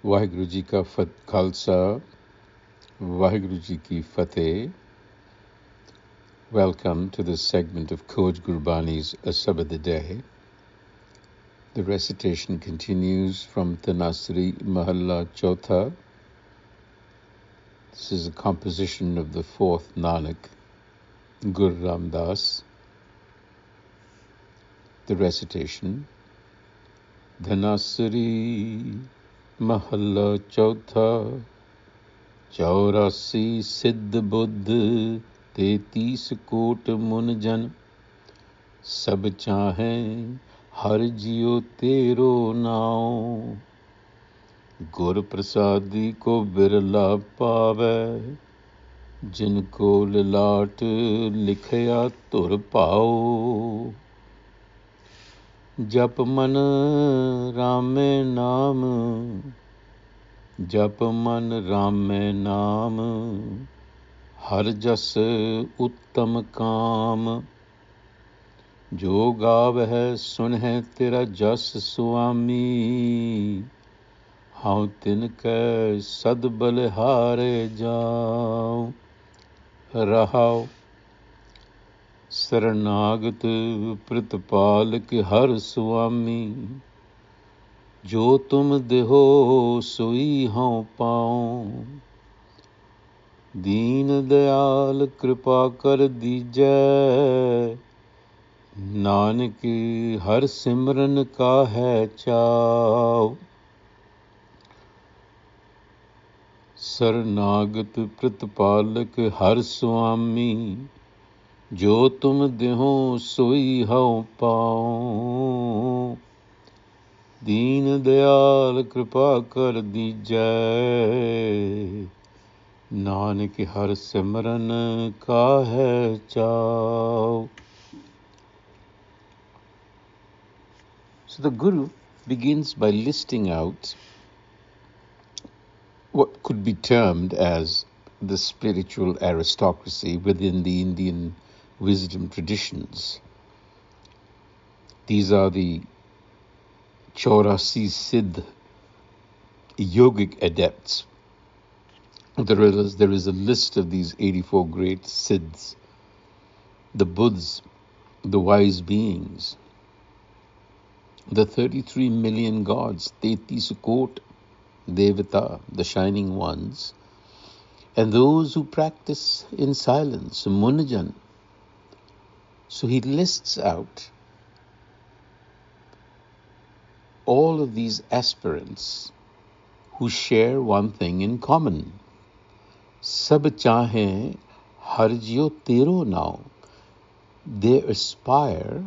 वाहिगुरु जी का खालसा, वाहिगुरु जी की fateh. Welcome to this segment of Coach Gurbani's a-sabad-a-day. The recitation continues from Tanasri Mahalla Chautha. This is a composition of the fourth Nanak, Guru Ram Das. The recitation: Dhanasri Mahalla Chautha, Chaurasih Sidh Budh, 33 coat मुन जन, सब चाहें हर जियो तेरो नाम, गुर प्रसादी को बिरला पावे, जिनको ललाट लिखया तुर पाओ, जप मन रामे नाम, जप मन रामे नाम, हर जस उत्तम काम, जो गावह सुनह तेरा जस सुआमी, हाँ तिनकै सद बलिहारे जाऊं, रहाओ। शरणागत प्रतिपालक हर सुआमी, जो तुम देहो सोई हाँ पाऊं, दीन दयाल कृपा कर दीजै, नानक हर सिमरन का है चाव। शरणागत प्रतिपालक हर स्वामी, जो तुम देहो सोई हौ पाओ, दीन दयाल कृपा कर दीजै, नानक हर सिमरन का है चाव। So the Guru begins by listing out what could be termed as the spiritual aristocracy within the Indian wisdom traditions. These are the Chaurasih Sidh yogic adepts. There is a list of these 84 great Siddhs, the Buddhas, the wise beings, the 33 million gods, 33 कोट Devata, the shining ones, and those who practice in silence, Munijan. So he lists out all of these aspirants who share one thing in common. Sab chahe har jiyo tero now. They aspire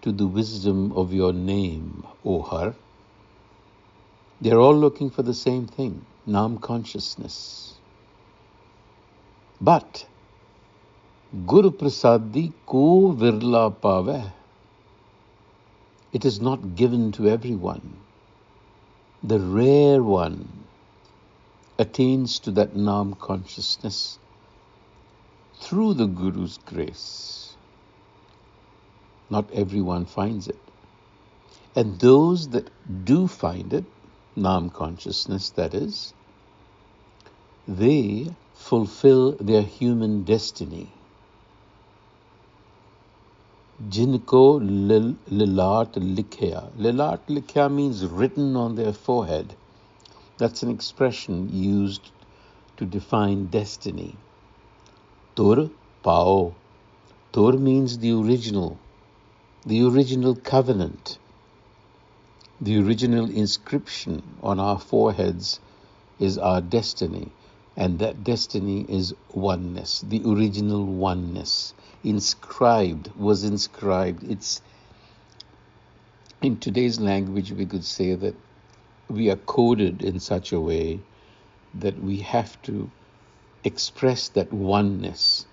to the wisdom of your name, O Har. They're all looking for the same thing, Nam consciousness. But Guru Prasadi ko virla pave. It is not given to everyone. The rare one attains to that Nam consciousness through the Guru's grace. Not everyone finds it. And those that do find it, Nam consciousness that is, they fulfill their human destiny. Jinko lilat likhya. Lilat likhya means written on their forehead. That's an expression used to define destiny. Tur pao. Tur means the original covenant. The original inscription on our foreheads is our destiny, and that destiny is oneness, the original oneness. Was inscribed. It's, in today's language, we could say that we are coded in such a way that we have to express that oneness.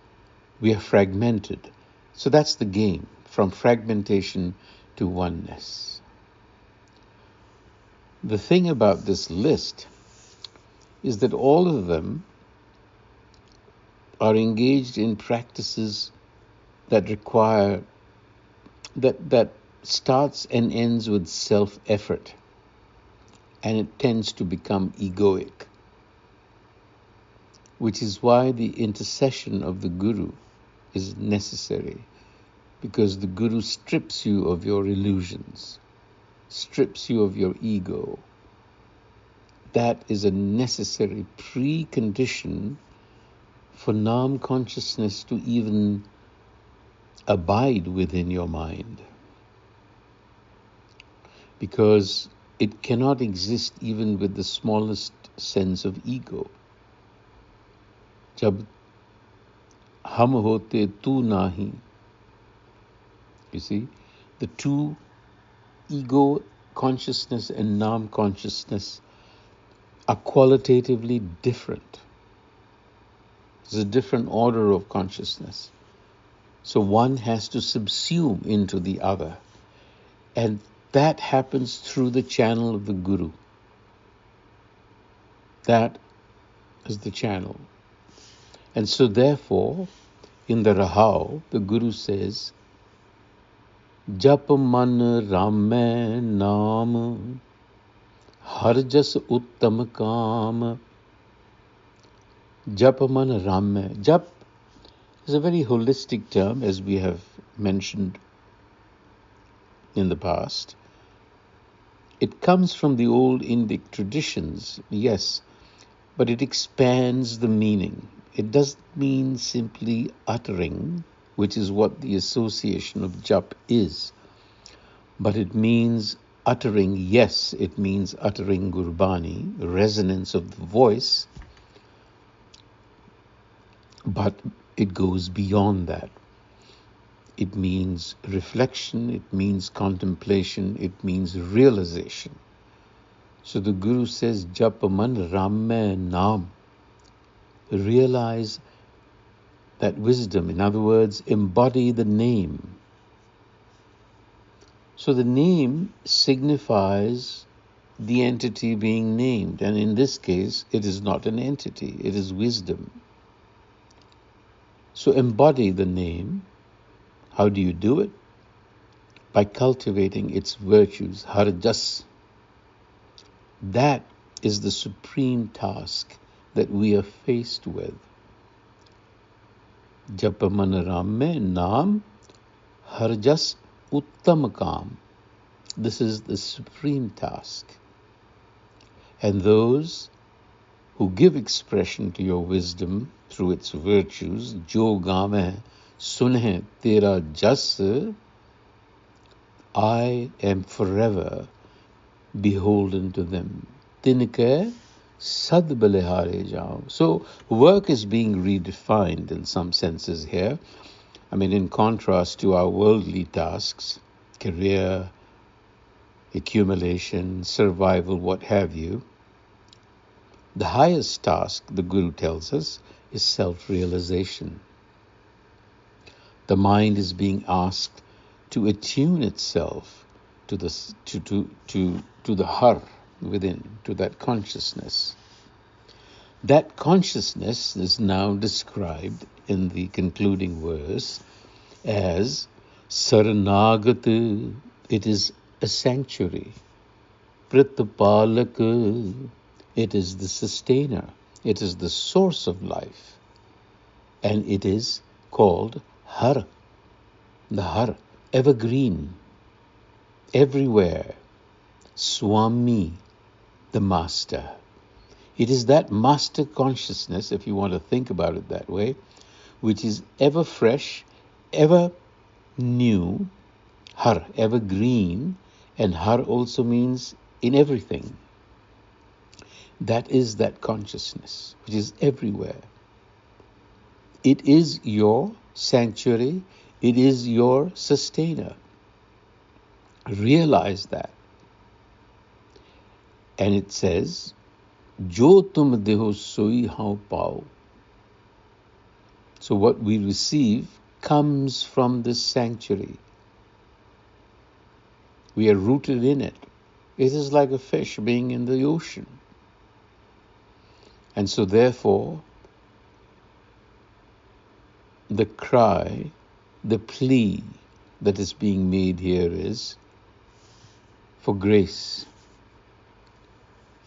We are fragmented. So that's the game, from fragmentation to oneness. The thing about this list is that all of them are engaged in practices that require, that starts and ends with self-effort. and it tends to become egoic, which is why the intercession of the Guru is necessary, because the Guru strips you of your illusions, strips you of your ego. That is a necessary precondition for Nam consciousness to even abide within your mind, because it cannot exist even with the smallest sense of ego. Jab hum hote tu nahi. You see, the two, ego consciousness and Nam consciousness, are qualitatively different. There's a different order of consciousness. So one has to subsume into the other. And that happens through the channel of the Guru. That is the channel. And so therefore, in the Rahau, the Guru says, Jap man Rame Naam, Har jas uttam kaam. Jap man Rame. Jap is a very holistic term, as we have mentioned in the past. It comes from the old Indic traditions, yes, but it expands the meaning. It doesn't mean simply uttering, which is what the association of jap is, but it means uttering, yes, it means uttering Gurbani, resonance of the voice, but it goes beyond that. It means reflection, it means contemplation, it means realization. So the Guru says, Japaman Ramme Nam. Realize that wisdom. In other words, embody the name. So the name signifies the entity being named. And in this case, it is not an entity, it is wisdom. So embody the name. How do you do it? By cultivating its virtues, harjas. That is the supreme task that we are faced with. Japamanarame Nam Harjas Uttamakam. This is the supreme task. And those who give expression to your wisdom through its virtues, Jo Game Sunhe Tera Jas, I am forever beholden to them. Tinke sad balehare jao. So work is being redefined in some senses here. I mean, in contrast to our worldly tasks, career, accumulation, survival, what have you, the highest task, the Guru tells us, is self-realization. The mind is being asked to attune itself to the har within, to that consciousness. That consciousness is now described in the concluding verse as Saranagat. It is a sanctuary. Pritapalak. It is the sustainer. It is the source of life. And it is called Har. The Har, evergreen, everywhere. Swami, the master. It is that master consciousness, if you want to think about it that way, which is ever fresh, ever new, Har, evergreen, and Har also means in everything. That is that consciousness, which is everywhere. It is your sanctuary, it is your sustainer. Realize that. And it says, Jo tum deho soi hau pao. So what we receive comes from this sanctuary. We are rooted in it. It is like a fish being in the ocean. And so therefore, the cry, the plea that is being made here is for grace.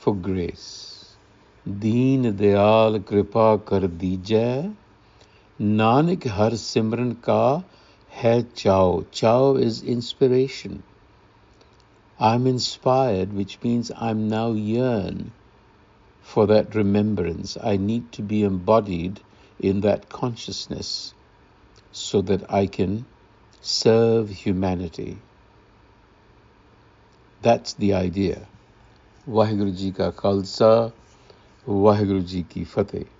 for grace. Deen Dayal Kripa Kar Dijai, Nanak Har Simran Ka Hai Chao. Chao is inspiration. I'm inspired, which means I'm now yearn for that remembrance. I need to be embodied in that consciousness so that I can serve humanity. That's the idea. Vaheguru Ji Ka Khalsa, Vaheguru Ji Ki Fateh.